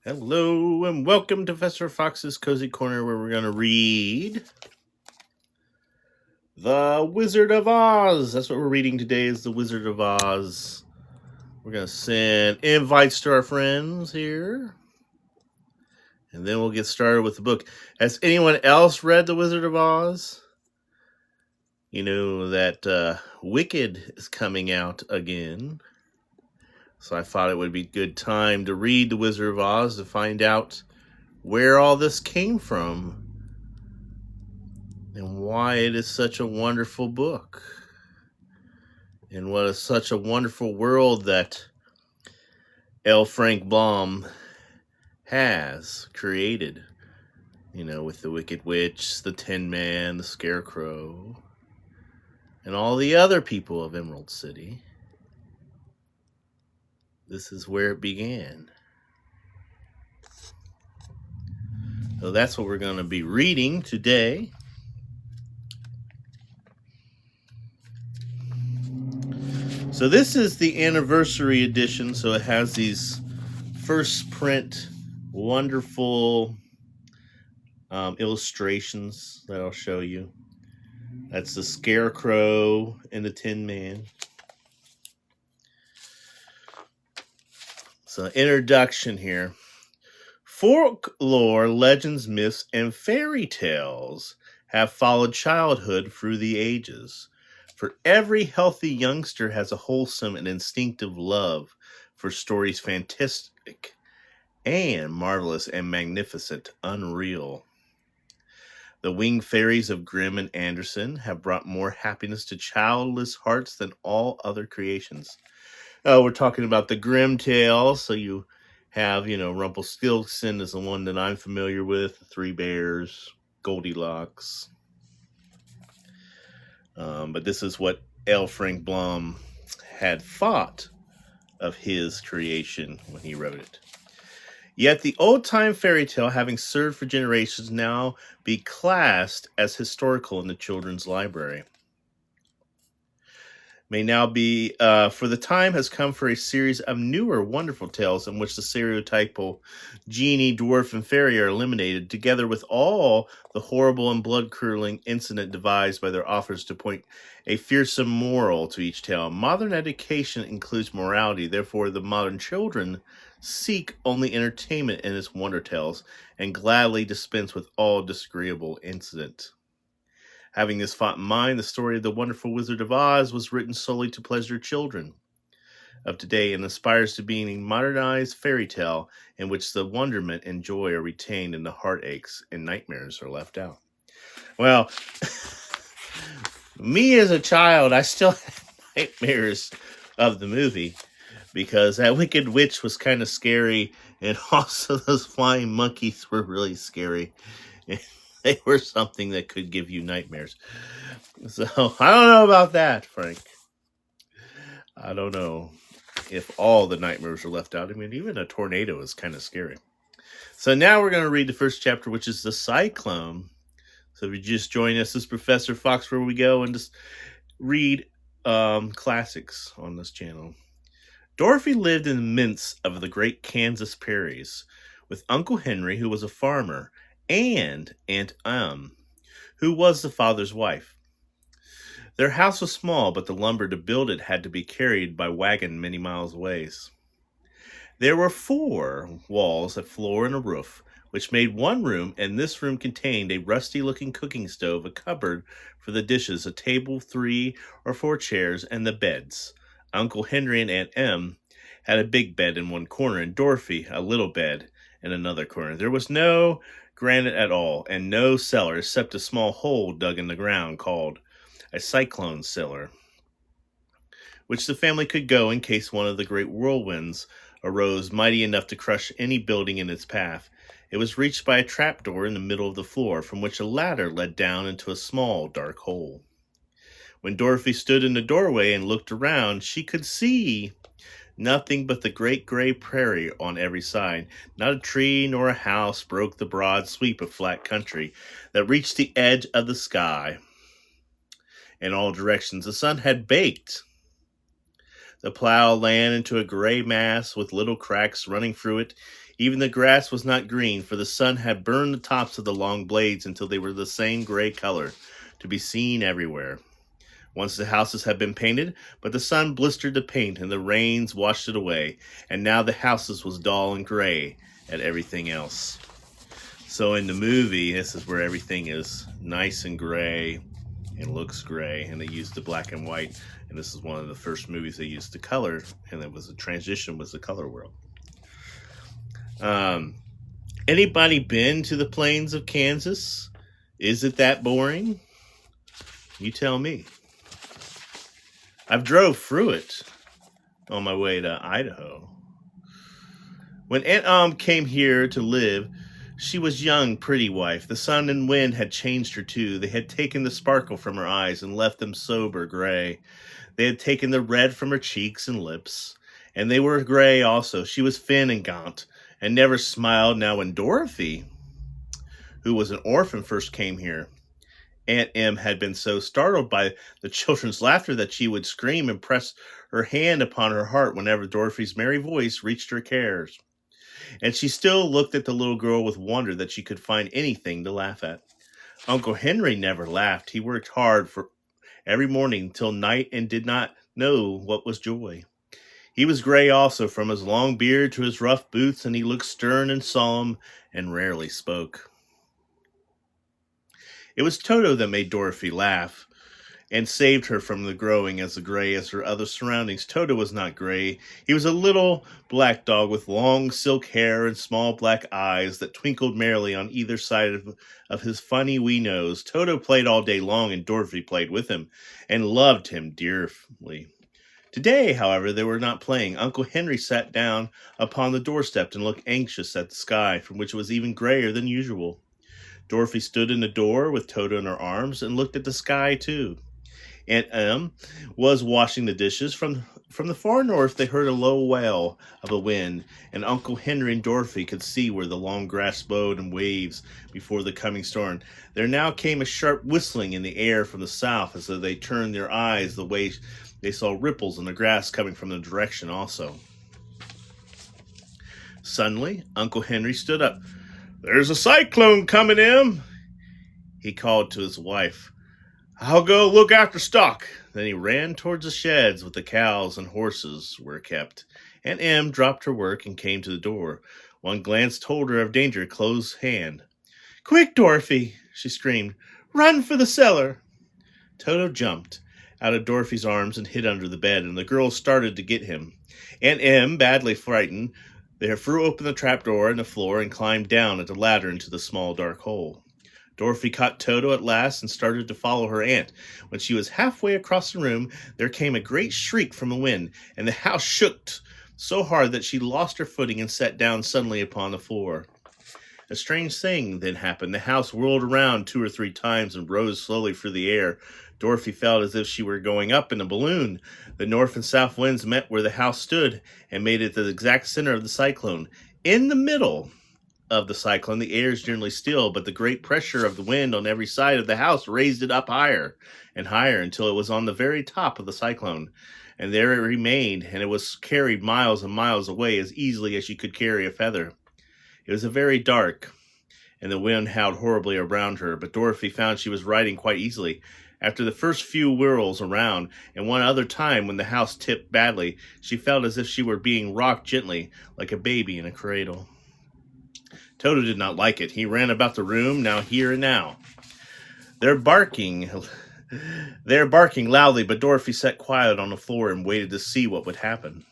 Hello and welcome to Professor Fox's Cozy Corner, where we're going to read The Wizard of Oz. That's what we're reading today, is The Wizard of Oz. We're going to send invites to our friends here, and then we'll get started with the book. Has anyone else read The Wizard of Oz? You know that Wicked is coming out again, so I thought it would be a good time to read The Wizard of Oz to find out where all this came from and why it is such a wonderful book, and what is such a wonderful world that L. Frank Baum has created, with the Wicked Witch, the Tin Man, the Scarecrow, and all the other people of Emerald City. This is where it began. So that's what we're going to be reading today. So this is the anniversary edition, so it has these first print wonderful illustrations that I'll show you. That's the Scarecrow and the Tin Man. So introduction here. Folklore, legends, myths, and fairy tales have followed childhood through the ages. For every healthy youngster has a wholesome and instinctive love for stories fantastic and marvelous and magnificent, unreal. The winged fairies of Grimm and Andersen have brought more happiness to childless hearts than all other creations. We're talking about the Grimm tales, so you have, Rumpelstiltskin is the one that I'm familiar with, the Three Bears, Goldilocks. But this is what L. Frank Baum had thought of his creation when he wrote it. Yet the old-time fairy tale, having served for generations, now be classed as historical in the children's library. May now be, for the time has come for a series of newer wonderful tales in which the stereotypal genie, dwarf, and fairy are eliminated, together with all the horrible and blood-curdling incident devised by their authors to point a fearsome moral to each tale. Modern education includes morality, therefore the modern children seek only entertainment in its wonder tales, and gladly dispense with all disagreeable incident. Having this thought in mind, the story of the wonderful Wizard of Oz was written solely to pleasure children of today and aspires to being a modernized fairy tale in which the wonderment and joy are retained and the heartaches and nightmares are left out. Well, me as a child, I still had nightmares of the movie because that Wicked Witch was kind of scary, and also those flying monkeys were really scary. They were something that could give you nightmares. So, I don't know about that, Frank. I don't know if all the nightmares are left out. I mean, even a tornado is kind of scary. So now we're going to read the first chapter, which is The Cyclone. So if you just join us, this is Professor Fox, where we go and just read classics on this channel. Dorothy lived in the midst of the great Kansas prairies with Uncle Henry, who was a farmer, and Aunt who was the father's wife. Their house was small, but the lumber to build it had to be carried by wagon many miles away. There were 4 walls, a floor, and a roof, which made one room, and this room contained a rusty-looking cooking stove, a cupboard for the dishes, a table, 3 or 4 chairs, and the beds. Uncle Henry and Aunt Em had a big bed in one corner, and Dorothy a little bed in another corner. There was no granite at all, and no cellar except a small hole dug in the ground called a cyclone cellar, which the family could go in case one of the great whirlwinds arose mighty enough to crush any building in its path. It was reached by a trapdoor in the middle of the floor, from which a ladder led down into a small, dark hole. When Dorothy stood in the doorway and looked around, she could see nothing but the great gray prairie on every side. Not a tree nor a house broke the broad sweep of flat country that reached the edge of the sky in all directions. The sun had baked the plow land into a gray mass with little cracks running through it, Even the grass was not green, for the sun had burned the tops of the long blades until they were the same gray color, to be seen everywhere. Once the houses had been painted, but the sun blistered the paint and the rains washed it away, and now the houses was dull and gray at everything else. So in the movie, this is where everything is nice and gray and looks gray, and they used the black and white, and this is one of the first movies they used the color, and it was a transition was the color world. Anybody been to the plains of Kansas? Is it that boring? You tell me. I've drove through it on my way to Idaho. When Aunt came here to live, she was young, pretty wife. The sun and wind had changed her too. They had taken the sparkle from her eyes and left them sober gray. They had taken the red from her cheeks and lips, and they were gray also. She was thin and gaunt, and never smiled. Now when Dorothy, who was an orphan, first came here, Aunt Em had been so startled by the children's laughter that she would scream and press her hand upon her heart whenever Dorothy's merry voice reached her cares. And she still looked at the little girl with wonder that she could find anything to laugh at. Uncle Henry never laughed. He worked hard for every morning till night and did not know what was joy. He was gray also, from his long beard to his rough boots, and he looked stern and solemn and rarely spoke. It was Toto that made Dorothy laugh and saved her from the growing as gray as her other surroundings. Toto was not gray. He was a little black dog with long silk hair and small black eyes that twinkled merrily on either side of his funny wee nose. Toto played all day long, and Dorothy played with him and loved him dearly. Today, however, they were not playing. Uncle Henry sat down upon the doorstep and looked anxious at the sky, from which it was even grayer than usual. Dorothy stood in the door with Toto in her arms and looked at the sky too. Aunt Em was washing the dishes. From the far north they heard a low wail of a wind, and Uncle Henry and Dorothy could see where the long grass bowed in waves before the coming storm. There now came a sharp whistling in the air from the south, as though they turned their eyes the way they saw ripples in the grass coming from the direction also. Suddenly, Uncle Henry stood up. "There's a cyclone coming, Em," he called to his wife. "I'll go look after stock." Then he ran towards the sheds with the cows and horses were kept. Aunt Em dropped her work and came to the door. One glance told her of danger close hand. "Quick, Dorothy!" she screamed. "Run for the cellar!" Toto jumped out of Dorothy's arms and hid under the bed, and the girls started to get him. Aunt Em, badly frightened, they threw open the trapdoor in the floor and climbed down at the ladder into the small dark hole. Dorothy caught Toto at last and started to follow her aunt. When she was halfway across the room, there came a great shriek from the wind, and the house shook so hard that she lost her footing and sat down suddenly upon the floor. A strange thing then happened. The house whirled around 2 or 3 times and rose slowly through the air. Dorothy felt as if she were going up in a balloon. The north and south winds met where the house stood and made it the exact center of the cyclone. In the middle of the cyclone, the air is generally still, but the great pressure of the wind on every side of the house raised it up higher and higher until it was on the very top of the cyclone. And there it remained, and it was carried miles and miles away as easily as you could carry a feather. It was very dark, and the wind howled horribly around her, but Dorothy found she was riding quite easily. After the first few whirls around, and one other time when the house tipped badly, she felt as if she were being rocked gently, like a baby in a cradle. Toto did not like it. He ran about the room, now here and now. They're barking loudly, but Dorothy sat quiet on the floor and waited to see what would happen.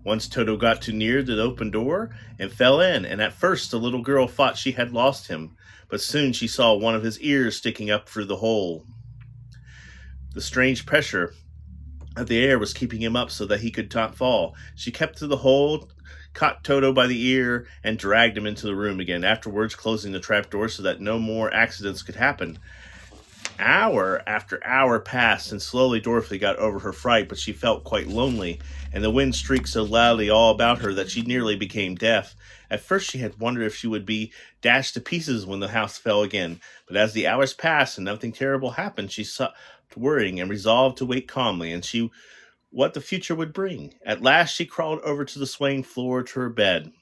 Once Toto got too near the open door and fell in, and at first the little girl thought she had lost him, but soon she saw one of his ears sticking up through the hole. The strange pressure of the air was keeping him up so that he could not fall. She kept to the hole, caught Toto by the ear, and dragged him into the room again, afterwards closing the trapdoor so that no more accidents could happen. Hour after hour passed, and slowly Dorothy got over her fright, but she felt quite lonely, and the wind shrieked so loudly all about her that she nearly became deaf. At first she had wondered if she would be dashed to pieces when the house fell again, but as the hours passed and nothing terrible happened, she stopped worrying and resolved to wait calmly and see what the future would bring. At last she crawled over to the swaying floor to her bed,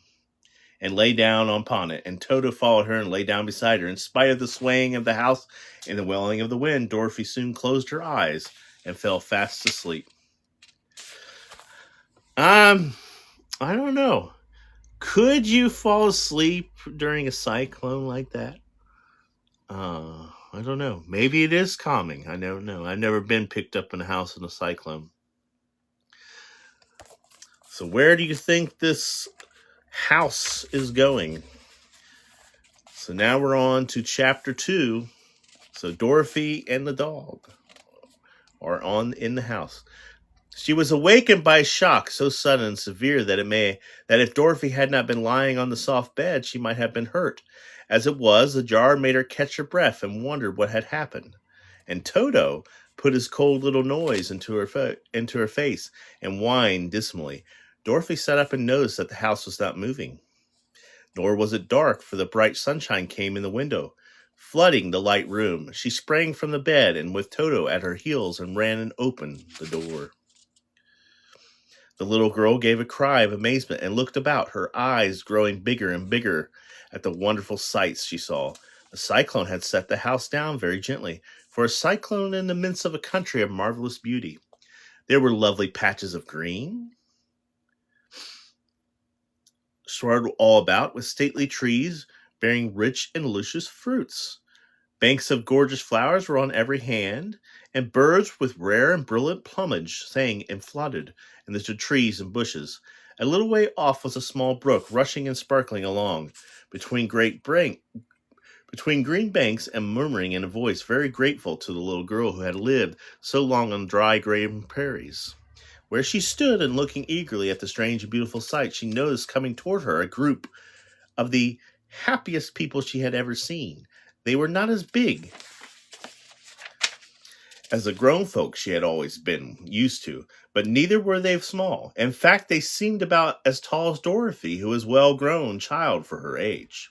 and lay down upon it, and Toto followed her and lay down beside her. In spite of the swaying of the house and the wailing of the wind, Dorothy soon closed her eyes and fell fast asleep. I don't know. Could you fall asleep during a cyclone like that? I don't know. Maybe it is calming. I don't know. I've never been picked up in a house in a cyclone. So where do you think this house is going? So now we're on to chapter 2. So Dorothy and the dog are in the house. She was awakened by a shock so sudden and severe that if Dorothy had not been lying on the soft bed, she might have been hurt. As it was, the jar made her catch her breath and wondered what had happened. And Toto put his cold little nose into her face and whined dismally. Dorothy sat up and noticed that the house was not moving. Nor was it dark, for the bright sunshine came in the window, flooding the light room. She sprang from the bed and with Toto at her heels and ran and opened the door. The little girl gave a cry of amazement and looked about, her eyes growing bigger and bigger at the wonderful sights she saw. The cyclone had set the house down very gently, for a cyclone in the midst of a country of marvelous beauty. There were lovely patches of green, swirled all about with stately trees bearing rich and luscious fruits. Banks of gorgeous flowers were on every hand, and birds with rare and brilliant plumage sang and fluttered in the trees and bushes. A little way off was a small brook, rushing and sparkling along between green banks and murmuring in a voice very grateful to the little girl who had lived so long on dry green prairies. Where she stood and looking eagerly at the strange and beautiful sight, she noticed coming toward her a group of the happiest people she had ever seen. They were not as big as the grown folk she had always been used to, but neither were they small. In fact, they seemed about as tall as Dorothy, who was a well-grown child for her age,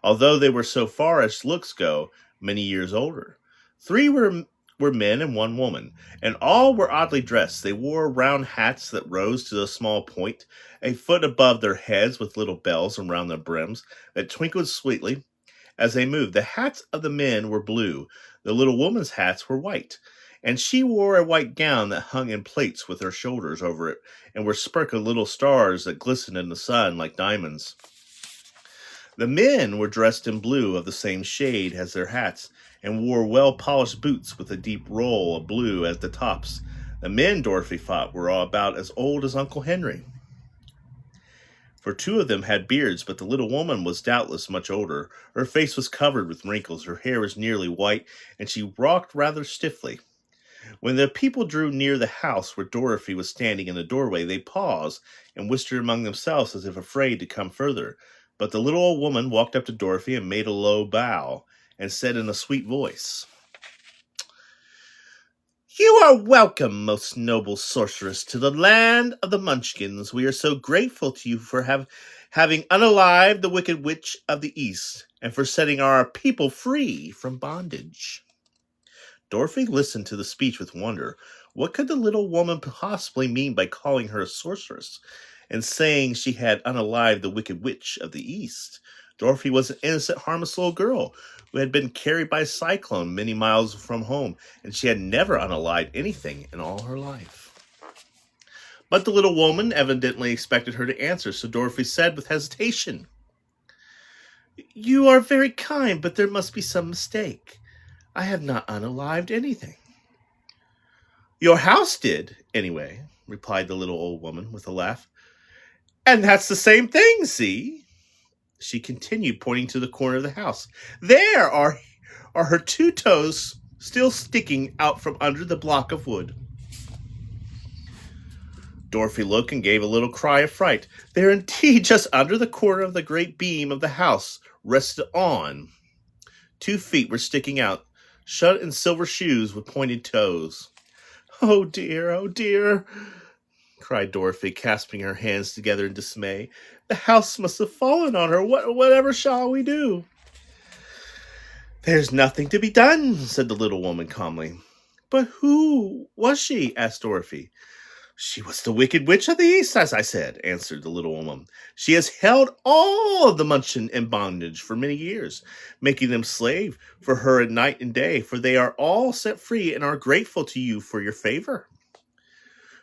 although they were, so far as looks go, many years older. 3 were men and 1 woman, and all were oddly dressed. They wore round hats that rose to a small point, a foot above their heads, with little bells around their brims that twinkled sweetly as they moved. The hats of the men were blue. The little woman's hats were white, and she wore a white gown that hung in plaits with her shoulders over it, and were sparkled little stars that glistened in the sun like diamonds. The men were dressed in blue of the same shade as their hats, and wore well-polished boots with a deep roll of blue at the tops. The men, Dorothy thought, were all about as old as Uncle Henry, for 2 of them had beards, but the little woman was doubtless much older. Her face was covered with wrinkles, her hair was nearly white, and she walked rather stiffly. When the people drew near the house where Dorothy was standing in the doorway, they paused and whispered among themselves as if afraid to come further. But the little old woman walked up to Dorothy and made a low bow, and said in a sweet voice, "You are welcome, most noble sorceress, to the land of the Munchkins. We are so grateful to you for having unalived the Wicked Witch of the East, and for setting our people free from bondage." Dorothy listened to the speech with wonder. What could the little woman possibly mean by calling her a sorceress, and saying she had unalived the Wicked Witch of the East? Dorothy was an innocent, harmless little girl who had been carried by a cyclone many miles from home, and she had never unalived anything in all her life. But the little woman evidently expected her to answer, so Dorothy said with hesitation, "You are very kind, but there must be some mistake. I have not unalived anything." "Your house did, anyway," replied the little old woman with a laugh. "And that's the same thing, see?" she continued, pointing to the corner of the house. "There are her 2 toes still sticking out from under the block of wood." Dorothy looked and gave a little cry of fright. There indeed, just under the corner of the great beam of the house rested on, 2 feet were sticking out, shut in silver shoes with pointed toes. "Oh dear," cried Dorothy, clasping her hands together in dismay. "The house must have fallen on her. Whatever shall we do?" "There's nothing to be done," said the little woman calmly. "But who was she?" asked Dorothy. She was the wicked witch of the east, as I said, answered the little woman. She has held all of the Munchkin in bondage for many years, making them slave for her at night and day, for they are all set free and are grateful to you for your favor.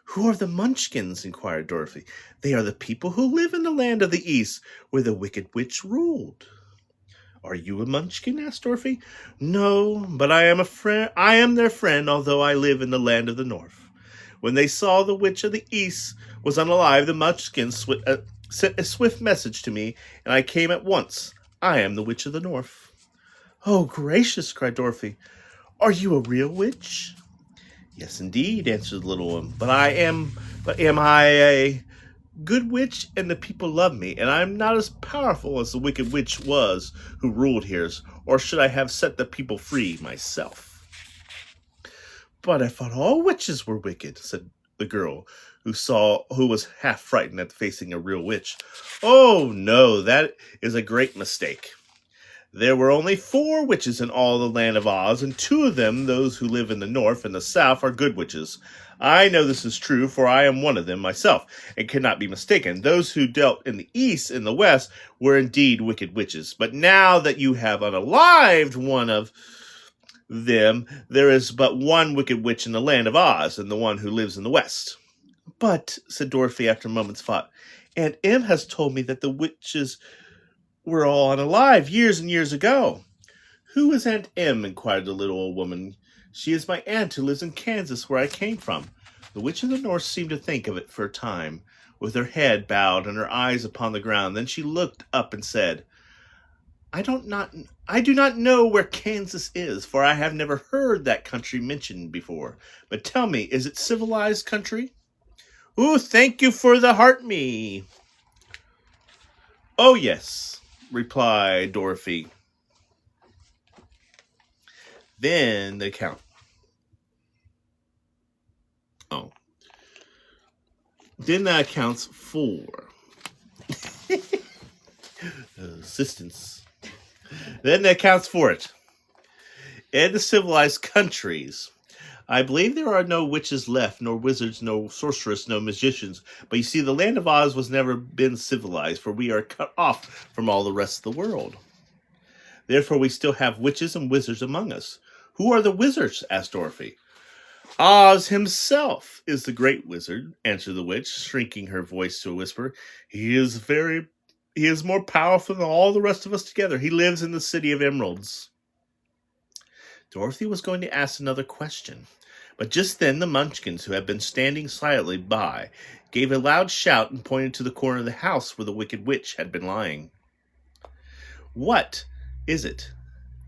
Who are the Munchkins? Inquired Dorothy. They are the people who live in the land of the east, where the wicked witch ruled. Are you a Munchkin? Asked Dorothy. No, but I am a friend. I am their friend, although I live in the land of the north. When they saw the witch of the east was unalive, the Munchkins sent a swift message to me, and I came at once. I am the witch of the north. Oh, gracious! Cried Dorothy. Are you a real witch? Yes, indeed, answered the little one. But am I a good witch, and the people love me, and I am not as powerful as the wicked witch was who ruled here, or should I have set the people free myself? But I thought all witches were wicked, said the girl, who was half frightened at facing a real witch. Oh, no, that is a great mistake. There were only 4 witches in all the land of Oz, and 2 of them, those who live in the north and the south, are good witches. I know this is true, for I am one of them myself, and cannot be mistaken. Those who dealt in the east and the west were indeed wicked witches. But now that you have unalived one of them, there is but one wicked witch in the land of Oz, and the one who lives in the west. But, said Dorothy after a moment's thought, Aunt Em has told me that the witches were all unalive years and years ago. Who is Aunt Em? Inquired the little old woman. She is my aunt who lives in Kansas, where I came from. The witch of the north seemed to think of it for a time, with her head bowed and her eyes upon the ground. Then she looked up and said, I do not know where Kansas is, for I have never heard that country mentioned before. But tell me, is it civilized country? Ooh, thank you for the heart me. Oh, yes, replied Dorothy. Then the count. Oh. Then that accounts for assistance. Then that counts for it. In the civilized countries, I believe there are no witches left, nor wizards, no sorcerers, no magicians. But you see, the land of Oz was never been civilized, for we are cut off from all the rest of the world. Therefore, we still have witches and wizards among us. Who are the wizards? Asked Dorothy. Oz himself is the great wizard, answered the witch, shrinking her voice to a whisper. He is more powerful than all the rest of us together. He lives in the city of emeralds. Dorothy was going to ask another question, but just then the Munchkins, who had been standing silently by, gave a loud shout and pointed to the corner of the house where the wicked witch had been lying. What is it?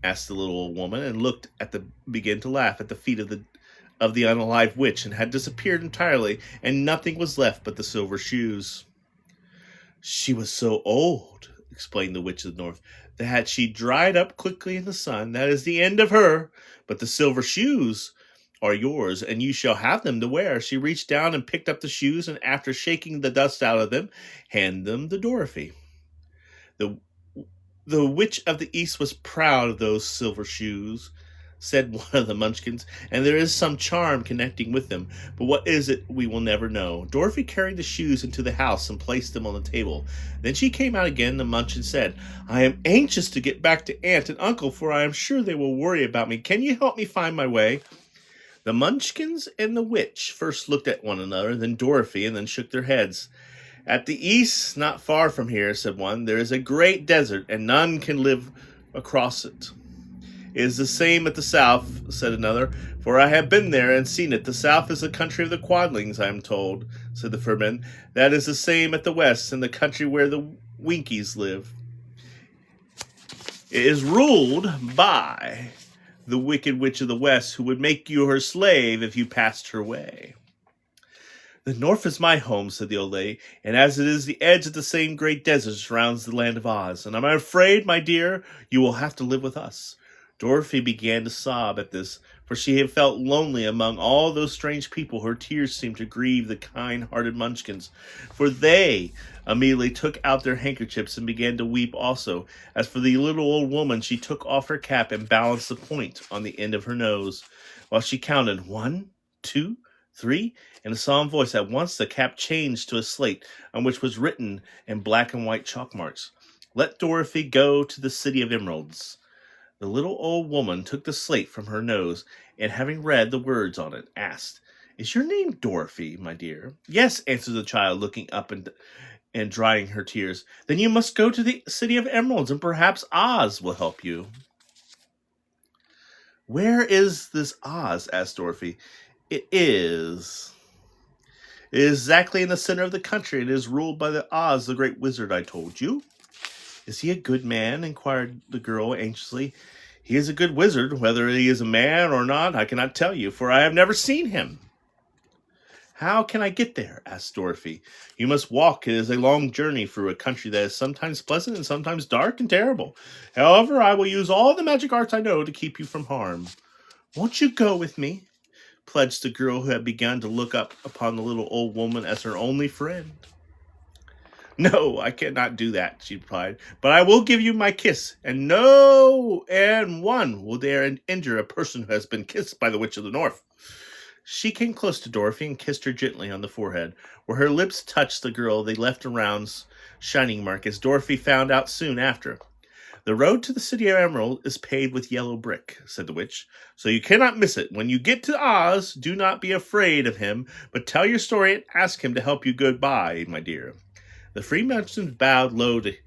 Asked the little old woman, and began to laugh at the feet of the unalive witch, and had disappeared entirely, and nothing was left but the silver shoes. She was so old, explained the witch of the north, that she dried up quickly in the sun. That is the end of her. But the silver shoes are yours, and you shall have them to wear. She reached down and picked up the shoes, and after shaking the dust out of them, handed them to Dorothy. The witch of the east was proud of those silver shoes, said one of the Munchkins, and there is some charm connecting with them, but what is it we will never know. Dorothy carried the shoes into the house and placed them on the table. Then she came out again, and the Munchkin said, I am anxious to get back to Aunt and Uncle, for I am sure they will worry about me. Can you help me find my way? The Munchkins and the witch first looked at one another, then Dorothy, and then shook their heads. At the east, not far from here, said one, there is a great desert, and none can live across it. It is the same at the south, said another, for I have been there and seen it. The south is the country of the Quadlings, I am told, said the Furmen. That is the same at the west, in the country where the Winkies live. It is ruled by the wicked witch of the west, who would make you her slave if you passed her way. The north is my home, said the old lady, and as it is the edge of the same great desert surrounds the land of Oz, and I'm afraid, my dear, you will have to live with us. Dorothy began to sob at this, for she had felt lonely among all those strange people. Her tears seemed to grieve the kind-hearted Munchkins, for they immediately took out their handkerchiefs and began to weep also. As for the little old woman, she took off her cap and balanced the point on the end of her nose, while she counted 1, 2, 3, in a solemn voice. At once the cap changed to a slate on which was written in black and white chalk marks, "Let Dorothy go to the City of Emeralds." The little old woman took the slate from her nose, and having read the words on it, asked, "Is your name Dorothy, my dear?" "Yes," answered the child, looking up and drying her tears. "Then you must go to the City of Emeralds, and perhaps Oz will help you." "Where is this Oz?" asked Dorothy. It is exactly in the center of the country. It is ruled by the Oz, the great wizard I told you." "Is he a good man?" inquired the girl anxiously. "He is a good wizard. Whether he is a man or not, I cannot tell you, for I have never seen him." "How can I get there?" asked Dorothy. "You must walk. It is a long journey through a country that is sometimes pleasant and sometimes dark and terrible. However, I will use all the magic arts I know to keep you from harm." "Won't you go with me?" pledged the girl, who had begun to look up upon the little old woman as her only friend. "No, I cannot do that," she replied, "but I will give you my kiss, and no one will dare injure a person who has been kissed by the Witch of the North." She came close to Dorothy and kissed her gently on the forehead. Where her lips touched the girl, they left a round, shining mark, as Dorothy found out soon after. "The road to the City of Emerald is paved with yellow brick," said the witch, "so you cannot miss it. When you get to Oz, do not be afraid of him, but tell your story and ask him to help you goodbye, my dear." The three merchants bowed low to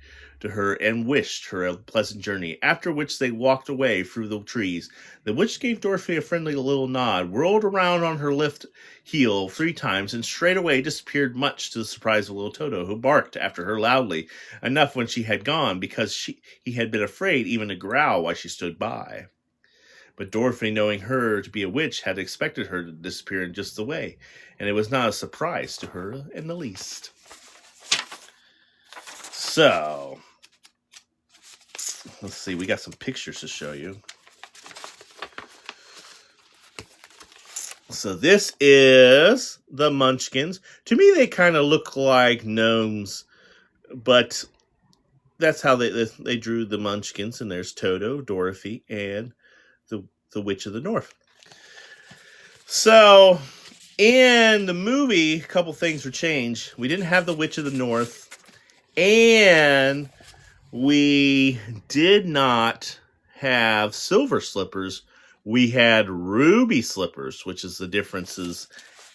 her and wished her a pleasant journey, after which they walked away through the trees. The witch gave Dorothy a friendly little nod, whirled around on her left heel 3 times, and straightway disappeared, much to the surprise of little Toto, who barked after her loudly enough when she had gone, because he had been afraid even to growl while she stood by. But Dorothy, knowing her to be a witch, had expected her to disappear in just the way, and it was not a surprise to her in the least. So, let's see, we got some pictures to show you. So this is the Munchkins. To me, they kind of look like gnomes, but that's how they drew the Munchkins. And there's Toto, Dorothy, and the Witch of the North. So, in the movie, a couple things were changed. We didn't have the Witch of the North, and we did not have silver slippers. We had ruby slippers, which is the differences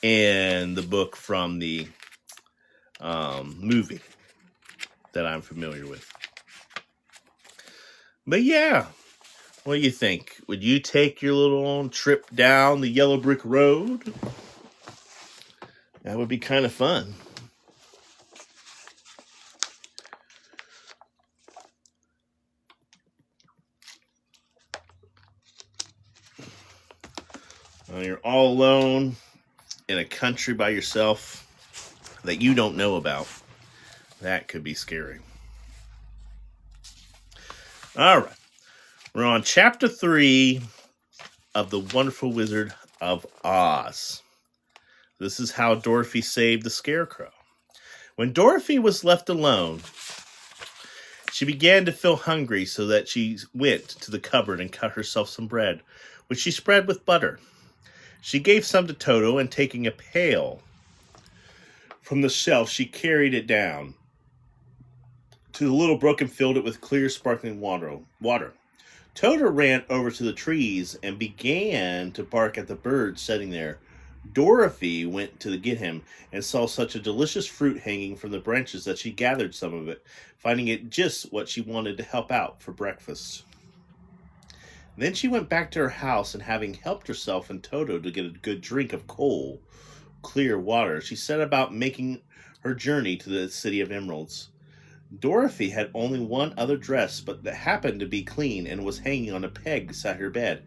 in the book from the movie that I'm familiar with. But yeah, what do you think? Would you take your little trip down the yellow brick road? That would be kind of fun. Well, you're all alone in a country by yourself that you don't know about. That could be scary. All right. We're on chapter 3 of The Wonderful Wizard of Oz. This is how Dorothy saved the Scarecrow. When Dorothy was left alone, she began to feel hungry, so that she went to the cupboard and cut herself some bread, which she spread with butter. She gave some to Toto, and taking a pail from the shelf, she carried it down to the little brook and filled it with clear, sparkling water. Toto ran over to the trees and began to bark at the birds sitting there. Dorothy went to get him and saw such a delicious fruit hanging from the branches that she gathered some of it, finding it just what she wanted to help out for breakfast. Then she went back to her house, and having helped herself and Toto to get a good drink of cold, clear water, she set about making her journey to the City of Emeralds. Dorothy had only one other dress, but that happened to be clean and was hanging on a peg beside her bed.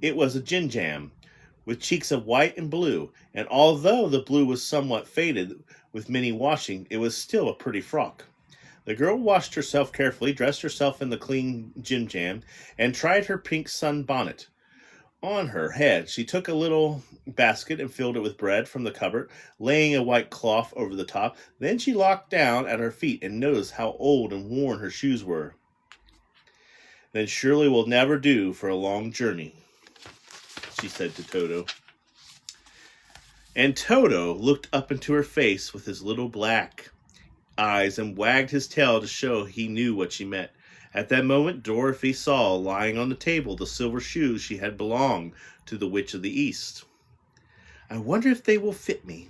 It was a gingham, with cheeks of white and blue, and although the blue was somewhat faded with many washing, it was still a pretty frock. The girl washed herself carefully, dressed herself in the clean gingham, and tried her pink sun bonnet on her head. She took a little basket and filled it with bread from the cupboard, laying a white cloth over the top. Then she looked down at her feet and noticed how old and worn her shoes were. "Then surely will never do for a long journey," she said to Toto. And Toto looked up into her face with his little black eyes and wagged his tail to show he knew what she meant. At that moment, Dorothy saw lying on the table the silver shoes she had belonged to the Witch of the East. I wonder if they will fit me,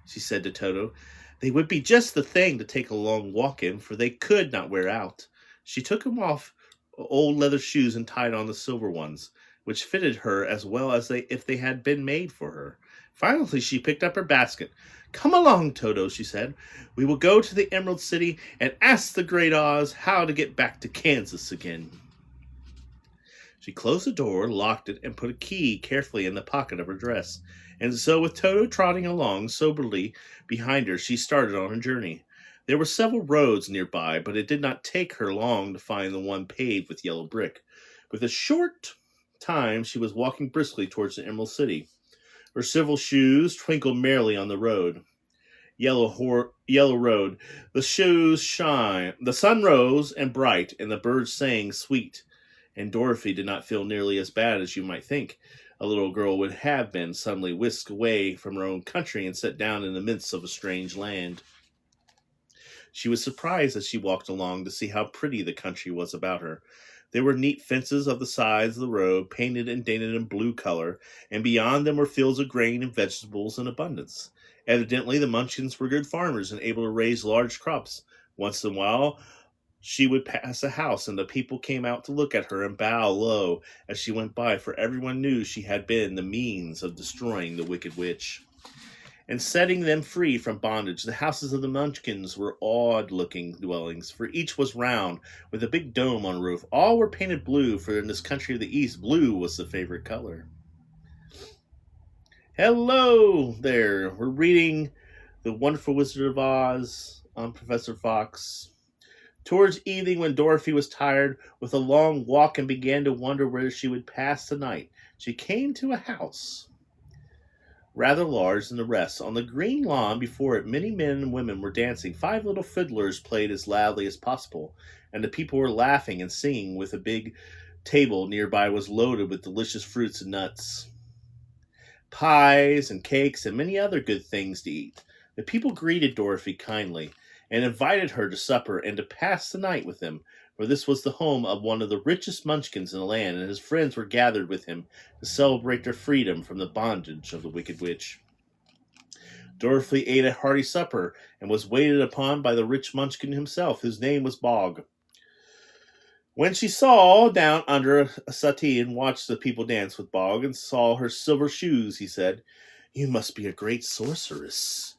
she said to Toto. They would be just the thing to take a long walk in, for they could not wear out. She took him off old leather shoes and tied on the silver ones, which fitted her as well as if they had been made for her. Finally, she picked up her basket. Come along, Toto, she said. We will go to the Emerald City and ask the Great Oz how to get back to Kansas again. She closed the door, locked it, and put a key carefully in the pocket of her dress. And so, with Toto trotting along soberly behind her, she started on her journey. There were several roads nearby, but it did not take her long to find the one paved with yellow brick. With a short time, she was walking briskly towards the Emerald City. Her silver shoes twinkled merrily on the road. Yellow road. The shoes shine. The sun rose and bright, and the birds sang sweet. And Dorothy did not feel nearly as bad as you might think a little girl would have been suddenly whisked away from her own country and set down in the midst of a strange land. She was surprised as she walked along to see how pretty the country was about her. There were neat fences of the sides of the road, painted and painted in blue color, and beyond them were fields of grain and vegetables in abundance. Evidently, the Munchkins were good farmers and able to raise large crops. Once in a while, she would pass a house, and the people came out to look at her and bow low as she went by, for everyone knew she had been the means of destroying the Wicked Witch and setting them free from bondage. The houses of the Munchkins were odd-looking dwellings, for each was round, with a big dome on the roof. All were painted blue, for in this country of the East, blue was the favorite color. Hello there! We're reading The Wonderful Wizard of Oz on Professor Fox. Towards evening, when Dorothy was tired with a long walk and began to wonder where she would pass the night, she came to a house rather large than the rest. On the green lawn before it, many men and women were dancing. 5 little fiddlers played as loudly as possible, and the people were laughing and singing. With a big table nearby was loaded with delicious fruits and nuts, pies and cakes, and many other good things to eat. The people greeted Dorothy kindly and invited her to supper and to pass the night with them, for this was the home of one of the richest Munchkins in the land, and his friends were gathered with him to celebrate their freedom from the bondage of the Wicked Witch. Dorothy ate a hearty supper and was waited upon by the rich Munchkin himself, whose name was Bog. When she saw down under a settee and watched the people dance with Bog and saw her silver shoes, he said, "You must be a great sorceress."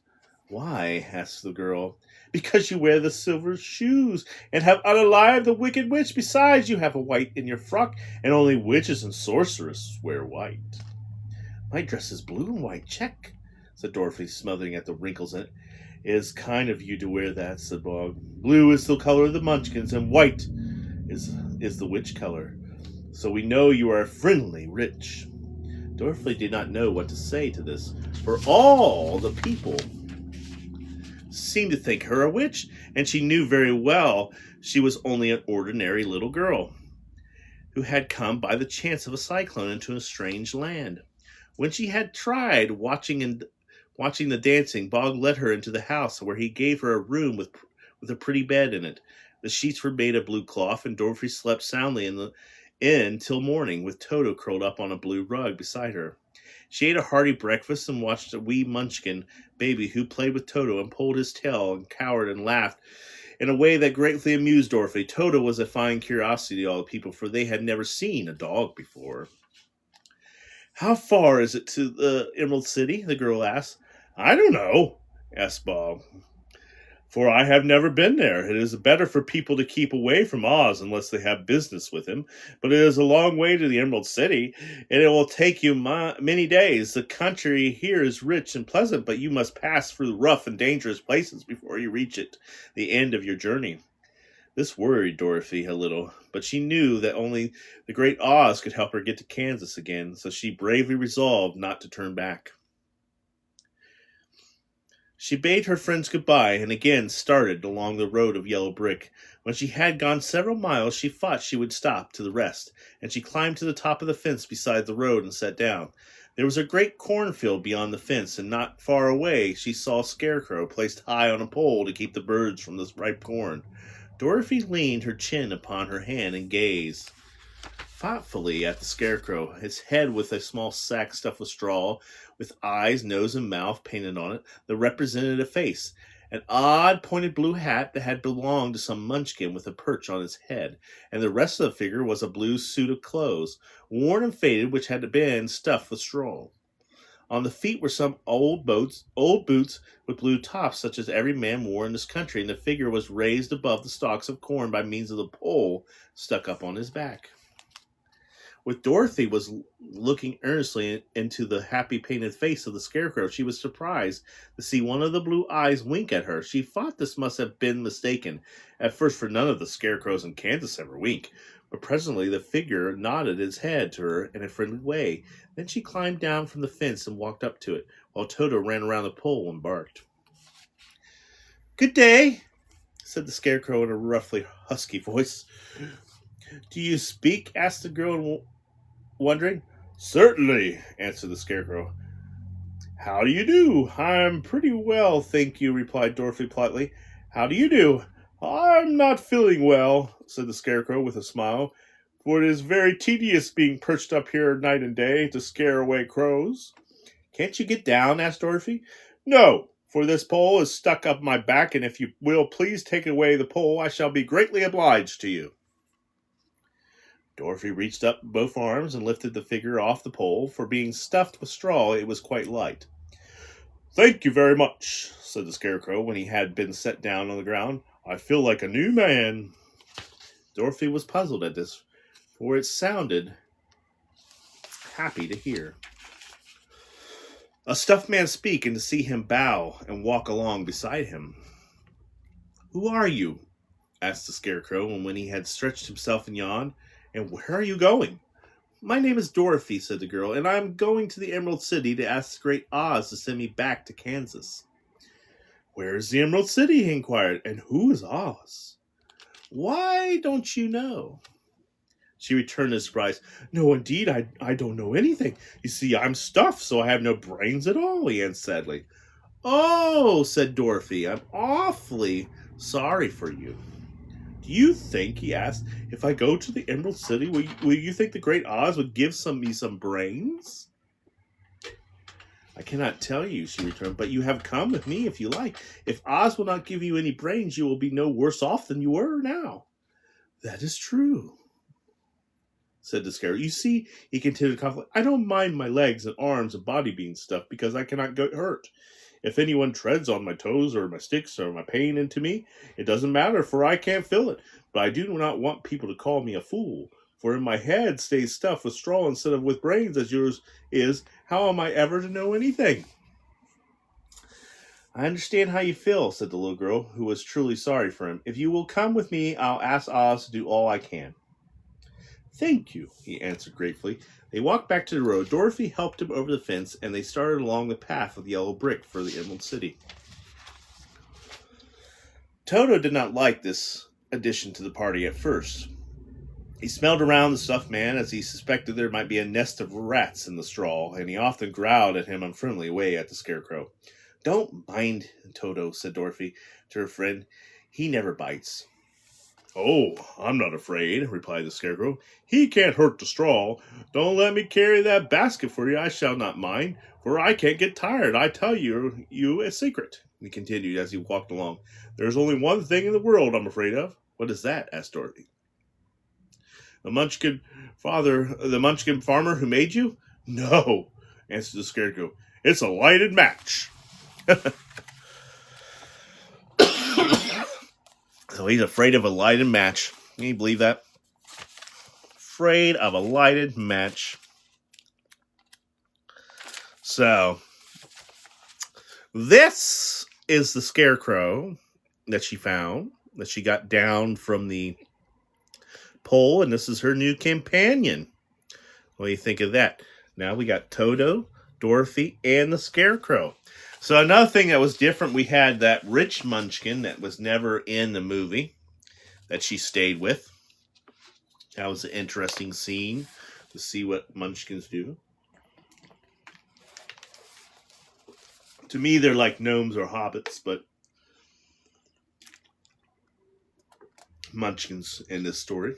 "Why?" asked the girl. "Because you wear the silver shoes and have unalived the Wicked Witch. Besides, you have a white in your frock, and only witches and sorceresses wear white." "My dress is blue and white check," said Dorothy, smothering at the wrinkles in it. "It is kind of you to wear that," said Bog. "Blue is the color of the Munchkins, and white is the witch color. So we know you are friendly rich." Dorothy did not know what to say to this, for all the people seemed to think her a witch, and she knew very well she was only an ordinary little girl who had come by the chance of a cyclone into a strange land. When she had tried watching the dancing, Bog led her into the house, where he gave her a room with a pretty bed in it. The sheets were made of blue cloth, and Dorothy slept soundly in till morning, with Toto curled up on a blue rug beside her. She ate a hearty breakfast and watched a wee Munchkin baby who played with Toto and pulled his tail and cowered and laughed in a way that greatly amused Dorothy. Toto was a fine curiosity to all the people, for they had never seen a dog before. "How far is it to the Emerald City?" the girl asked. "I don't know," asked Bob, "for I have never been there. It is better for people to keep away from Oz unless they have business with him. But it is a long way to the Emerald City, and it will take you many days. The country here is rich and pleasant, but you must pass through rough and dangerous places before you reach the end of your journey." This worried Dorothy a little, but she knew that only the great Oz could help her get to Kansas again, so she bravely resolved not to turn back. She bade her friends goodbye and again started along the road of yellow brick. When she had gone several miles, she thought she would stop to rest, and she climbed to the top of the fence beside the road and sat down. There was a great cornfield beyond the fence, and not far away she saw a scarecrow placed high on a pole to keep the birds from the ripe corn. Dorothy leaned her chin upon her hand and gazed thoughtfully at the scarecrow. Its head with a small sack stuffed with straw, with eyes, nose, and mouth painted on it, that represented a face. An odd pointed blue hat that had belonged to some munchkin with a perch on its head, and the rest of the figure was a blue suit of clothes, worn and faded, which had been stuffed with straw. On the feet were some old boots with blue tops, such as every man wore in this country, and the figure was raised above the stalks of corn by means of the pole stuck up on his back. With Dorothy was looking earnestly into the happy painted face of the scarecrow, she was surprised to see one of the blue eyes wink at her. She thought this must have been mistaken at first, for none of the scarecrows in Kansas ever wink. But presently the figure nodded its head to her in a friendly way. Then she climbed down from the fence and walked up to it, while Toto ran around the pole and barked. "Good day," said the scarecrow in a roughly husky voice. "Do you speak?" asked the girl, wondering. "Certainly," answered the scarecrow. "How do you do?" "I'm pretty well, thank you," replied Dorothy politely. "How do you do?" "I'm not feeling well," said the scarecrow with a smile, "for it is very tedious being perched up here night and day to scare away crows." "Can't you get down?" asked Dorothy. "No, for this pole is stuck up my back, and if you will please take away the pole, I shall be greatly obliged to you." Dorothy reached up both arms and lifted the figure off the pole, for being stuffed with straw it was quite light. "Thank you very much," said the scarecrow when he had been set down on the ground. "I feel like a new man." Dorothy was puzzled at this, for it sounded happy to hear a stuffed man speak and to see him bow and walk along beside him. "Who are you?" asked the scarecrow, and when he had stretched himself and yawned. "And where are you going?" "My name is Dorothy," said the girl, "and I am going to the Emerald City to ask the great Oz to send me back to Kansas." "Where is the Emerald City?" he inquired, "and who is Oz?" "Why, don't you know?" She returned in surprise. "No, indeed, I don't know anything. You see, I'm stuffed, so I have no brains at all," he answered sadly. "Oh," said Dorothy, "I'm awfully sorry for you. Do you think," he asked, "if I go to the Emerald City, will you think the great Oz would give me some brains?" "I cannot tell you," she returned, "but you have come with me if you like. If Oz will not give you any brains, you will be no worse off than you were now." "That is true," said the scarecrow. "You see," he continued confidently, "I don't mind my legs and arms and body being stuffed, because I cannot get hurt. If anyone treads on my toes or my sticks or my pain into me, it doesn't matter, for I can't feel it. But I do not want people to call me a fool, for if my head stays stuffed with straw instead of with brains as yours is, how am I ever to know anything?" "I understand how you feel," said the little girl, who was truly sorry for him. "If you will come with me, I'll ask Oz to do all I can." "Thank you," he answered gratefully. They walked back to the road. Dorothy helped him over the fence, and they started along the path of yellow brick for the Emerald City. Toto did not like this addition to the party at first. He smelled around the stuffed man as he suspected there might be a nest of rats in the straw, and he often growled at him unfriendly way at the scarecrow. "Don't mind Toto," said Dorothy to her friend. "He never bites." "Oh, I'm not afraid," replied the scarecrow. "He can't hurt the straw. Don't let me carry that basket for you. I shall not mind, for I can't get tired. I tell you a secret," he continued as he walked along. "There's only one thing in the world I'm afraid of." "What is that?" asked Dorothy. The Munchkin farmer who made you?" "No," answered the scarecrow. "It's a lighted match." So he's afraid of a lighted match. Can you believe that? Afraid of a lighted match. So, this is the scarecrow that she found, that she got down from the pole, and this is her new companion. What do you think of that? Now we got Toto, Dorothy, and the scarecrow. So another thing that was different, we had that rich munchkin that was never in the movie that she stayed with. That was an interesting scene to see what munchkins do. To me, they're like gnomes or hobbits, but munchkins in this story.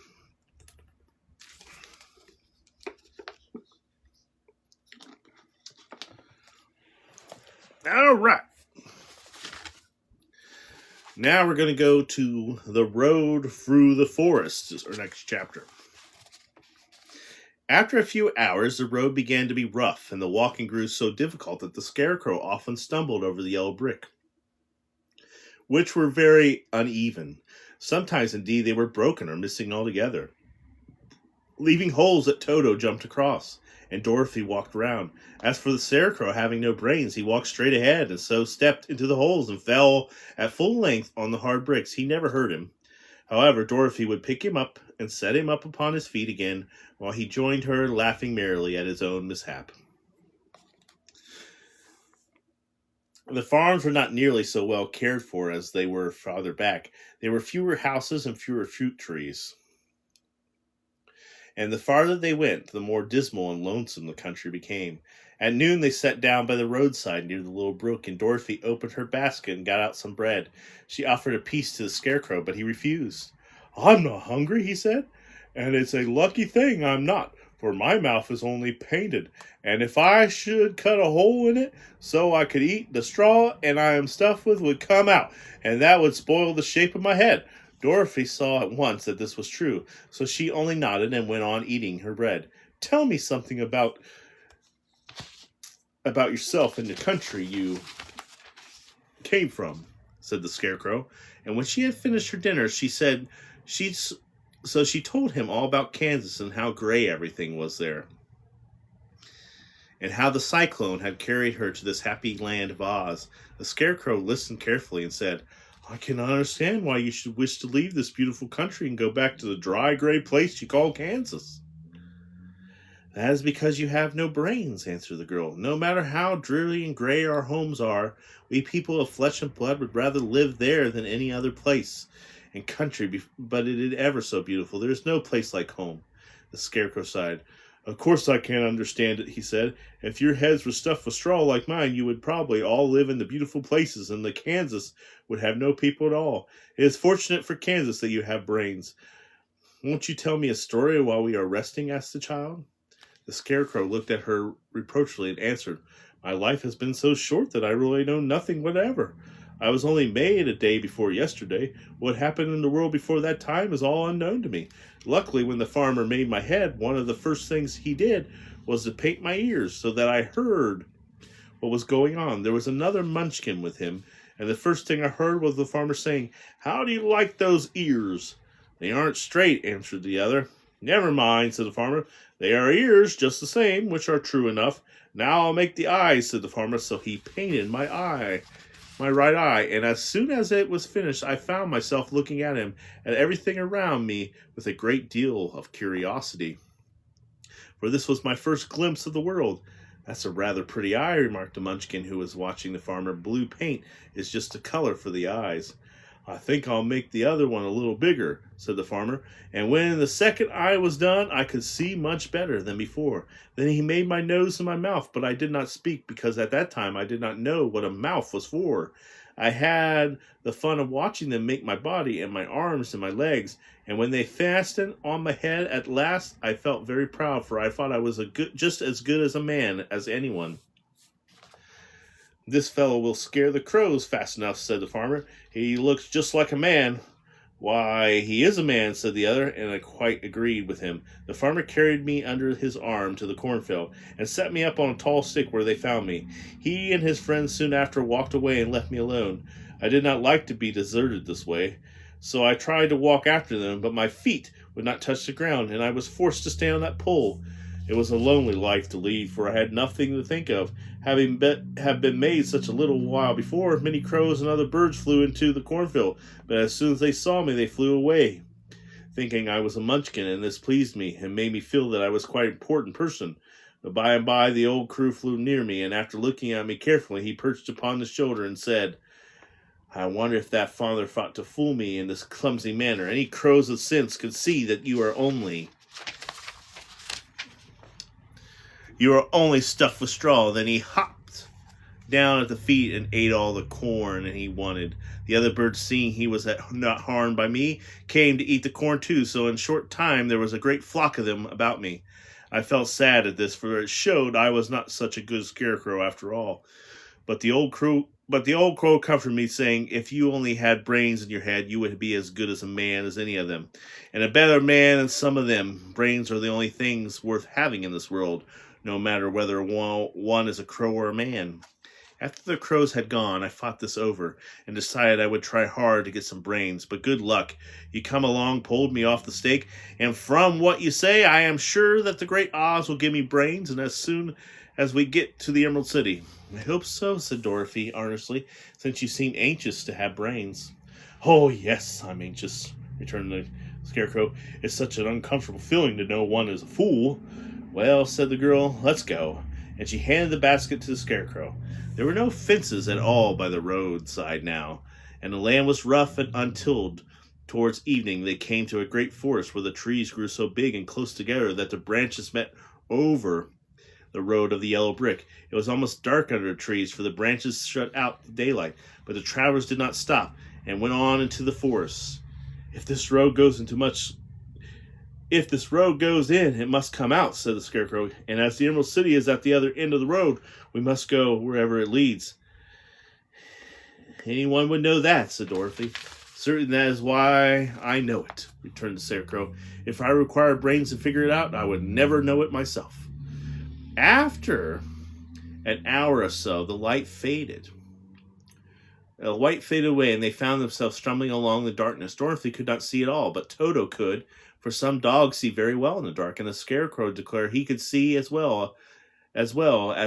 All right. Now we're going to go to the road through the forest, is our next chapter. After a few hours, the road began to be rough, and the walking grew so difficult that the Scarecrow often stumbled over the yellow brick, which were very uneven. Sometimes, indeed, they were broken or missing altogether, leaving holes that Toto jumped across, and Dorothy walked round. As for the Scarecrow, having no brains, he walked straight ahead, and so stepped into the holes and fell at full length on the hard bricks. He never hurt him. However, Dorothy would pick him up and set him up upon his feet again, while he joined her, laughing merrily at his own mishap. The farms were not nearly so well cared for as they were farther back. There were fewer houses and fewer fruit trees. And the farther they went, the more dismal and lonesome the country became. At noon they sat down by the roadside near the little brook, and Dorothy opened her basket and got out some bread. She offered a piece to the Scarecrow, but he refused. "I'm not hungry," he said, "and it's a lucky thing I'm not, for my mouth is only painted, and if I should cut a hole in it so I could eat, the straw and I am stuffed with would come out, and that would spoil the shape of my head." Dorothy saw at once that this was true, so she only nodded and went on eating her bread. "Tell me something about yourself and the country you came from," said the Scarecrow. And when she had finished her dinner, she told him all about Kansas and how gray everything was there, and how the cyclone had carried her to this happy land of Oz. The Scarecrow listened carefully and said, "I cannot understand why you should wish to leave this beautiful country and go back to the dry, gray place you call Kansas." "That is because you have no brains," answered the girl. "No matter how dreary and gray our homes are, we people of flesh and blood would rather live there than any other place and country, but it is ever so beautiful. There is no place like home." The Scarecrow sighed. "Of course I can't understand it," he said. "If your heads were stuffed with straw like mine, you would probably all live in the beautiful places, and the Kansas would have no people at all. It is fortunate for Kansas that you have brains." "Won't you tell me a story while we are resting?" asked the child. The Scarecrow looked at her reproachfully and answered, "My life has been so short that I really know nothing whatever. I was only made a day before yesterday. What happened in the world before that time is all unknown to me. Luckily, when the farmer made my head, one of the first things he did was to paint my ears so that I heard what was going on. There was another munchkin with him, and the first thing I heard was the farmer saying, 'How do you like those ears?' 'They aren't straight,' answered the other. 'Never mind,' said the farmer. 'They are ears just the same, which are true enough. Now I'll make the eyes,' said the farmer. So he painted my right eye, and as soon as it was finished, I found myself looking at him and everything around me with a great deal of curiosity, for this was my first glimpse of the world." "That's a rather pretty eye," remarked the Munchkin, who was watching the farmer. "Blue paint is just the color for the eyes." "I think I'll make the other one a little bigger," said the farmer. And when the second eye was done, I could see much better than before. Then he made my nose and my mouth, but I did not speak, because at that time I did not know what a mouth was for. I had the fun of watching them make my body and my arms and my legs, and when they fastened on my head at last, I felt very proud, for I thought I was just as good as a man as anyone. "This fellow will scare the crows fast enough," said the farmer. "He looks just like a man." "Why, he is a man," said the other, and I quite agreed with him. The farmer carried me under his arm to the cornfield, and set me up on a tall stick where they found me. He and his friends soon after walked away and left me alone. I did not like to be deserted this way, so I tried to walk after them, but my feet would not touch the ground, and I was forced to stay on that pole. It was a lonely life to lead, for I had nothing to think of. Have been made such a little while before, many crows and other birds flew into the cornfield, but as soon as they saw me, they flew away, thinking I was a munchkin, and this pleased me, and made me feel that I was quite an important person. But by and by the old crow flew near me, and after looking at me carefully, he perched upon the shoulder and said, "I wonder if that father thought to fool me in this clumsy manner. Any crows of sense could see that you are only stuffed with straw." Then he hopped down at the feet and ate all the corn he wanted. The other birds, seeing he was not harmed by me, came to eat the corn too, so in short time there was a great flock of them about me. I felt sad at this, for it showed I was not such a good scarecrow after all. But the old crow comforted me, saying, "If you only had brains in your head, you would be as good as a man as any of them, and a better man than some of them. Brains are the only things worth having in this world, no matter whether one is a crow or a man." After the crows had gone, I thought this over, and decided I would try hard to get some brains. But good luck. You come along, pulled me off the stake, and from what you say, I am sure that the great Oz will give me brains, and as soon as we get to the Emerald City. "I hope so," said Dorothy earnestly, "since you seem anxious to have brains." "Oh, yes, I'm anxious," returned the Scarecrow. "It's such an uncomfortable feeling to know one is a fool." "Well," said the girl, "let's go." And she handed the basket to the Scarecrow. There were no fences at all by the roadside now, and the land was rough and untilled. Towards evening they came to a great forest where the trees grew so big and close together that the branches met over the road of the yellow brick. It was almost dark under the trees, for the branches shut out the daylight, but the travelers did not stop, and went on into the forest. If this road goes in, it must come out," said the Scarecrow, "and as the Emerald City is at the other end of the road, we must go wherever it leads." "Anyone would know that," said Dorothy. "Certainly that is why I know it," returned the Scarecrow. "If I required brains to figure it out, I would never know it myself." After an hour or so, the light faded. The light faded away, and they found themselves stumbling along the darkness. Dorothy could not see at all, but Toto could, for some dogs see very well in the dark, and the Scarecrow declared he could see as well as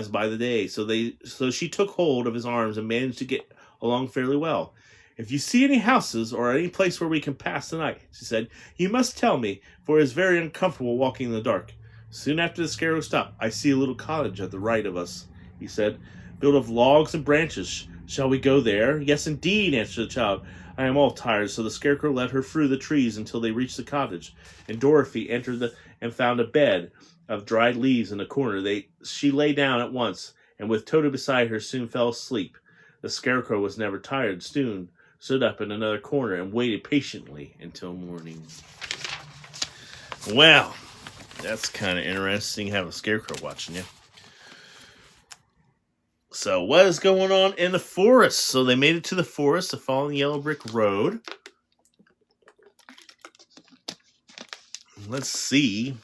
by the day. So she took hold of his arms and managed to get along fairly well. "If you see any houses or any place where we can pass the night," she said, "you must tell me, for it is very uncomfortable walking in the dark." Soon after the Scarecrow stopped. "I see a little cottage at the right of us," he said, "built of logs and branches. Shall we go there?" "Yes, indeed," answered the child. "I am all tired." So the Scarecrow led her through the trees until they reached the cottage, and Dorothy entered and found a bed of dried leaves in the corner. She lay down at once, and with Toto beside her, soon fell asleep. The Scarecrow was never tired. Soon stood up in another corner and waited patiently until morning. Well, that's kind of interesting, having a Scarecrow watching you. So, what is going on in the forest? So, they made it to the forest to follow the yellow brick road. Let's see.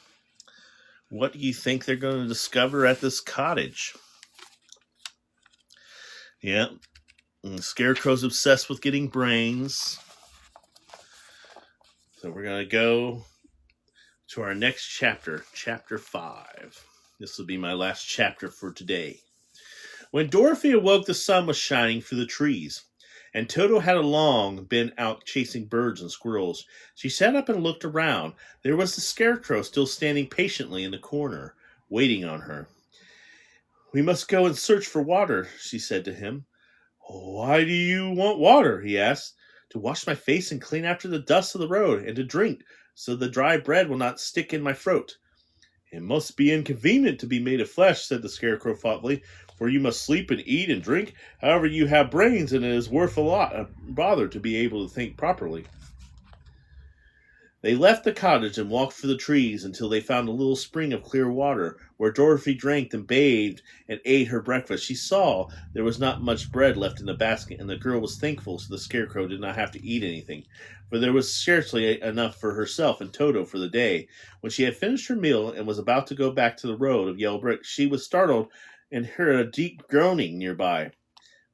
What do you think they're going to discover at this cottage? Yeah, and the Scarecrow's obsessed with getting brains. So, we're going to go to our next chapter, chapter 5. This will be my last chapter for today. When Dorothy awoke, the sun was shining through the trees, and Toto had long been out chasing birds and squirrels. She sat up and looked around. There was the Scarecrow still standing patiently in the corner, waiting on her. "We must go and search for water," she said to him. "Why do you want water?" he asked. "To wash my face and clean after the dust of the road, and to drink, so the dry bread will not stick in my throat." "It must be inconvenient to be made of flesh," said the Scarecrow thoughtfully, "for you must sleep and eat and drink. However, you have brains, and it is worth a lot of bother to be able to think properly." They left the cottage and walked through the trees until they found a little spring of clear water, where Dorothy drank and bathed and ate her breakfast. She saw there was not much bread left in the basket, and the girl was thankful so the Scarecrow did not have to eat anything, for there was scarcely enough for herself and Toto for the day. When she had finished her meal and was about to go back to the road of yellow brick, she was startled and heard a deep groaning nearby.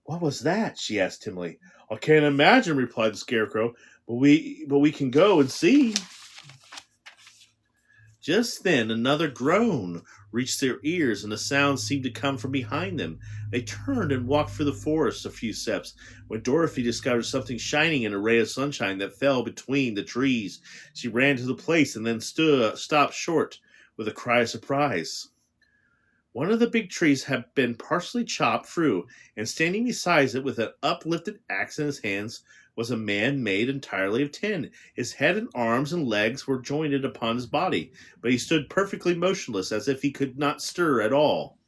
"What was that?" she asked timidly. "I can't imagine," replied the Scarecrow, but we can go and see." Just then another groan reached their ears, and the sound seemed to come from behind them. They turned and walked through the forest a few steps, when Dorothy discovered something shining in a ray of sunshine that fell between the trees. She ran to the place and then stopped short with a cry of surprise. One of the big trees had been partially chopped through, and standing beside it with an uplifted axe in his hands was a man made entirely of tin. His head and arms and legs were jointed upon his body, but he stood perfectly motionless, as if he could not stir at all.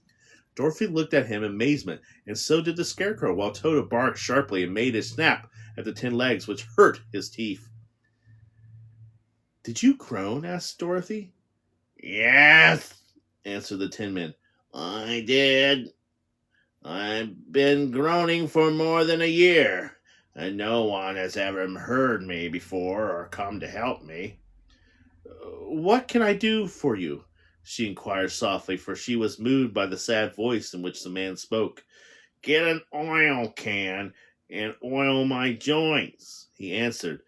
Dorothy looked at him in amazement, and so did the Scarecrow, while Toto barked sharply and made a snap at the tin legs, which hurt his teeth. "Did you groan?" asked Dorothy. "Yes," answered the Tin Man. "I did. I've been groaning for more than a year, and no one has ever heard me before or come to help me." "What can I do for you?" she inquired softly, for she was moved by the sad voice in which the man spoke. "Get an oil can and oil my joints," he answered.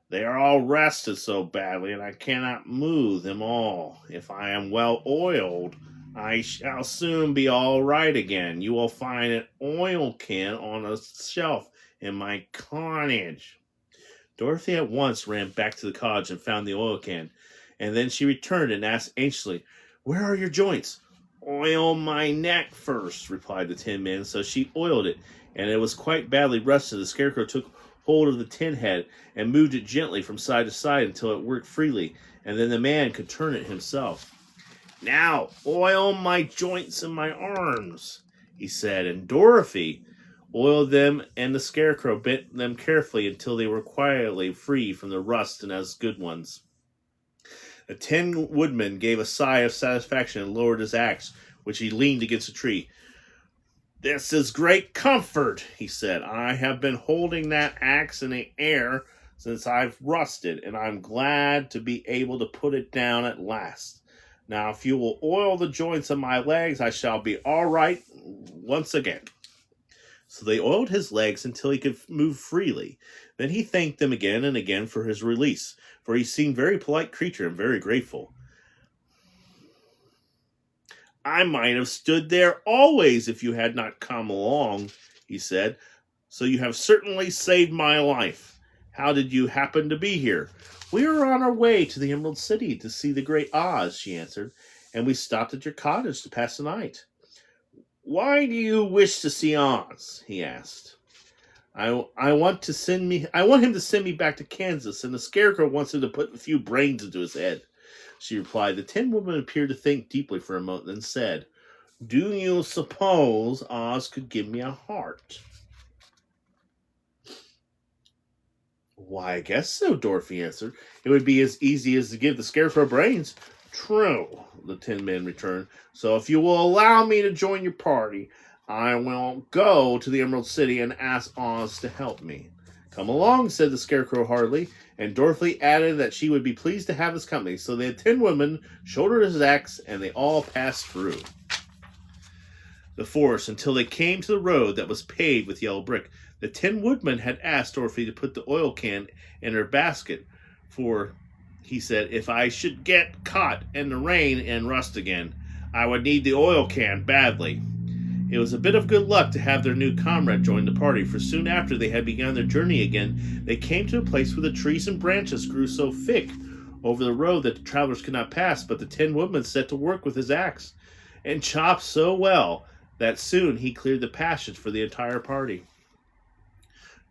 "They are all rusted so badly, and I cannot move them all. If I am well oiled, I shall soon be all right again. You will find an oil can on a shelf in my cottage." Dorothy at once ran back to the cottage and found the oil can, and then she returned and asked anxiously, "Where are your joints?" "Oil my neck first," replied the Tin Man. So she oiled it, and it was quite badly rusted. The Scarecrow took hold of the tin head and moved it gently from side to side until it worked freely, and then the man could turn it himself. "Now oil my joints and my arms," he said, and Dorothy oiled them, and the Scarecrow bent them carefully until they were quietly free from the rust and as good ones. The Tin Woodman gave a sigh of satisfaction and lowered his axe, which he leaned against a tree. "This is great comfort," he said. "I have been holding that axe in the air since I've rusted, and I'm glad to be able to put it down at last. Now, if you will oil the joints of my legs, I shall be all right once again." So they oiled his legs until he could move freely. Then he thanked them again and again for his release, for he seemed a very polite creature and very grateful. "I might have stood there always if you had not come along," he said. "So you have certainly saved my life. How did you happen to be here?" "We are on our way to the Emerald City to see the Great Oz," she answered, "and we stopped at your cottage to pass the night." "Why do you wish to see Oz?" he asked. I want him to send me back to Kansas, and the Scarecrow wants him to put a few brains into his head," she replied. The Tin Woman appeared to think deeply for a moment, then said, "Do you suppose Oz could give me a heart?" "Why, I guess so," Dorothy answered. "It would be as easy as to give the Scarecrow brains." "True," the Tin Man returned. "So if you will allow me to join your party, I will go to the Emerald City and ask Oz to help me." "Come along," said the Scarecrow heartily, and Dorothy added that she would be pleased to have his company. So the Tin Woman shouldered his axe, and they all passed through the forest until they came to the road that was paved with yellow brick. The Tin Woodman had asked Dorothy to put the oil can in her basket, for, he said, if I should get caught in the rain and rust again, I would need the oil can badly. It was a bit of good luck to have their new comrade join the party, for soon after they had begun their journey again, they came to a place where the trees and branches grew so thick over the road that the travelers could not pass, but the Tin Woodman set to work with his axe, and chopped so well that soon he cleared the passage for the entire party.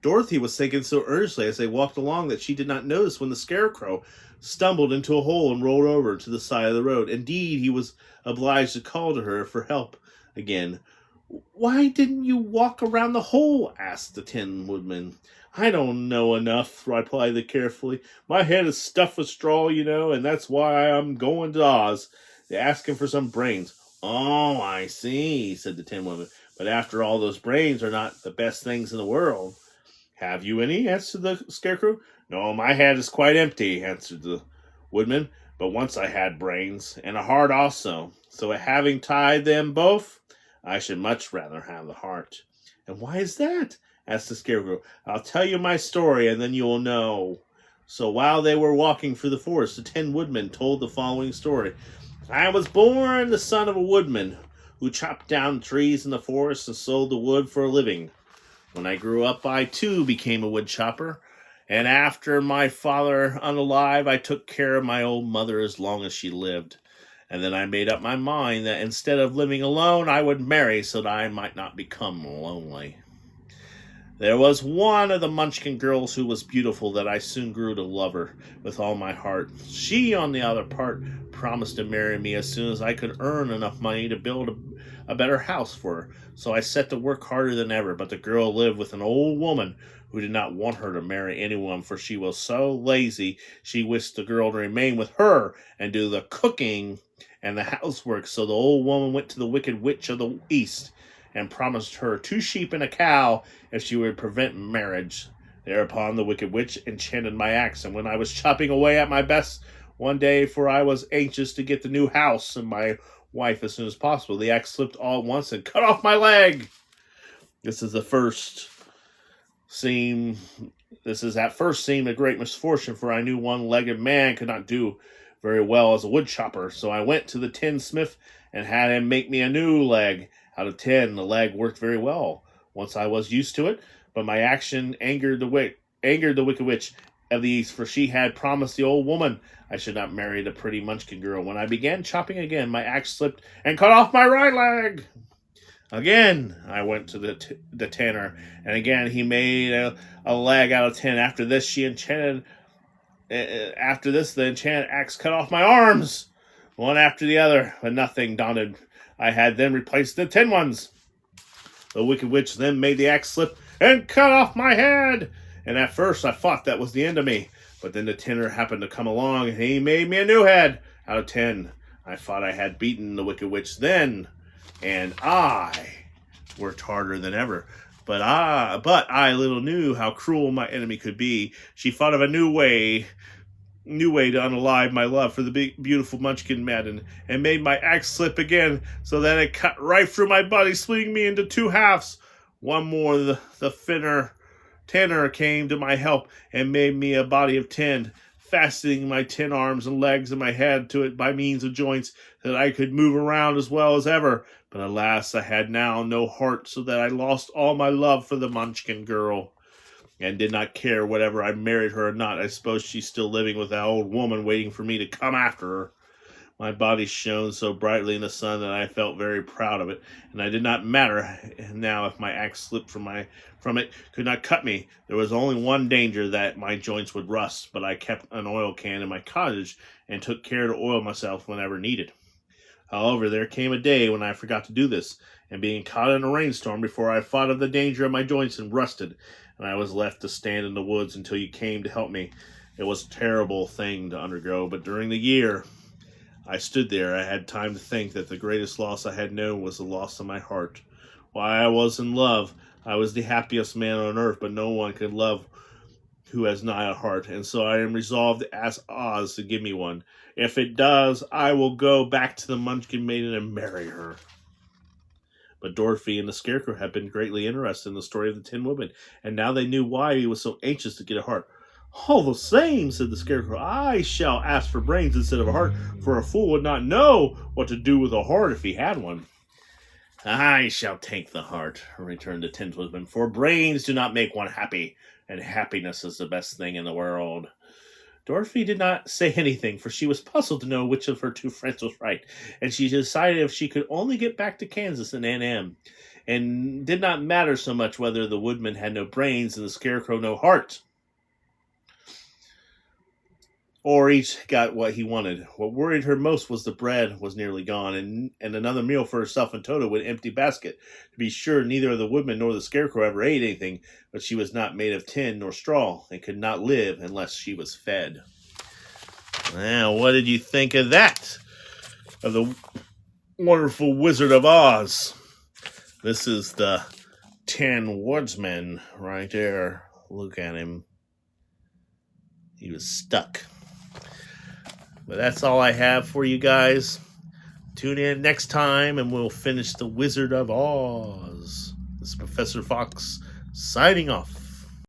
Dorothy was thinking so earnestly as they walked along that she did not notice when the Scarecrow stumbled into a hole and rolled over to the side of the road. Indeed, he was obliged to call to her for help again. "Why didn't you walk around the hole?" asked the Tin Woodman. "I don't know enough," replied the carefully. "My head is stuffed with straw, and that's why I'm going to Oz. They're asking for some brains." "Oh, I see," said the Tin Woman. "But after all, those brains are not the best things in the world." "Have you any?" answered the Scarecrow. "No, my head is quite empty," answered the Woodman. "But once I had brains, and a heart also. So having tied them both, I should much rather have the heart." "And why is that?" asked the Scarecrow. "I'll tell you my story, and then you will know." So while they were walking through the forest, the Tin Woodman told the following story. "I was born the son of a woodman who chopped down trees in the forest and sold the wood for a living. When I grew up, I too became a wood chopper, and after my father unalive, I took care of my old mother as long as she lived. And then I made up my mind that instead of living alone, I would marry so that I might not become lonely. There was one of the Munchkin girls who was beautiful that I soon grew to love her with all my heart. She, on the other part, promised to marry me as soon as I could earn enough money to build a better house for her. So I set to work harder than ever, but the girl lived with an old woman who did not want her to marry anyone, for she was so lazy she wished the girl to remain with her and do the cooking and the housework. So the old woman went to the wicked witch of the east and promised her 2 sheep and a cow if she would prevent marriage. Thereupon the wicked witch enchanted my axe, and when I was chopping away at my best one day, for I was anxious to get the new house and my wife as soon as possible, the axe slipped all at once and cut off my leg. This is at first seemed a great misfortune, for I knew one-legged man could not do very well as a wood chopper. So I went to the tinsmith and had him make me a new leg out of tin. The leg worked very well once I was used to it, but my action angered the wicked witch of the east, for she had promised the old woman I should not marry the pretty Munchkin girl. When I began chopping again, my axe slipped and cut off my right leg. Again, I went to the tanner, and again he made a leg out of tin. After this, the enchanted axe cut off my arms, one after the other, but nothing daunted, I had then replaced the tin ones. The wicked witch then made the axe slip and cut off my head, and at first I thought that was the end of me, but then the tinner happened to come along, and he made me a new head out of tin. I thought I had beaten the wicked witch then, and I worked harder than ever. But I little knew how cruel my enemy could be. She thought of a new way to unalive my love for the big, beautiful Munchkin maiden, and made my axe slip again, so that it cut right through my body, splitting me into 2 halves. One more, the tanner came to my help and made me a body of tin, fastening my tin arms and legs and my head to it by means of joints, that I could move around as well as ever. But alas, I had now no heart, so that I lost all my love for the Munchkin girl, and did not care whether I married her or not. I suppose she's still living with that old woman, waiting for me to come after her. My body shone so brightly in the sun that I felt very proud of it, and it did not matter now if my axe slipped from it, could not cut me. There was only one danger, that my joints would rust, but I kept an oil can in my cottage and took care to oil myself whenever needed. However, there came a day when I forgot to do this, and being caught in a rainstorm before I thought of the danger of my joints and rusted, and I was left to stand in the woods until you came to help me. It was a terrible thing to undergo, but during the year I stood there, I had time to think that the greatest loss I had known was the loss of my heart. While I was in love, I was the happiest man on earth, but no one could love who has not a heart, and so I am resolved to ask Oz to give me one. If it does, I will go back to the Munchkin maiden and marry her. But Dorothy and the Scarecrow had been greatly interested in the story of the Tin Woodman, and now they knew why he was so anxious to get a heart. All the same, said the Scarecrow, I shall ask for brains instead of a heart, for a fool would not know what to do with a heart if he had one. I shall take the heart, returned the Tin Woodman, for brains do not make one happy, and happiness is the best thing in the world. Dorothy did not say anything, for she was puzzled to know which of her 2 friends was right, and she decided if she could only get back to Kansas and Aunt Em, and did not matter so much whether the Woodman had no brains and the Scarecrow no heart, or each got what he wanted. What worried her most was the bread was nearly gone, and another meal for herself and Toto with an empty basket. To be sure, neither the Woodman nor the Scarecrow ever ate anything, but she was not made of tin nor straw, and could not live unless she was fed. Now, what did you think of that? Of the wonderful Wizard of Oz? This is the Tin Woodsman right there. Look at him. He was stuck. But that's all I have for you guys. Tune in next time and we'll finish The Wizard of Oz. This is Professor Fox signing off.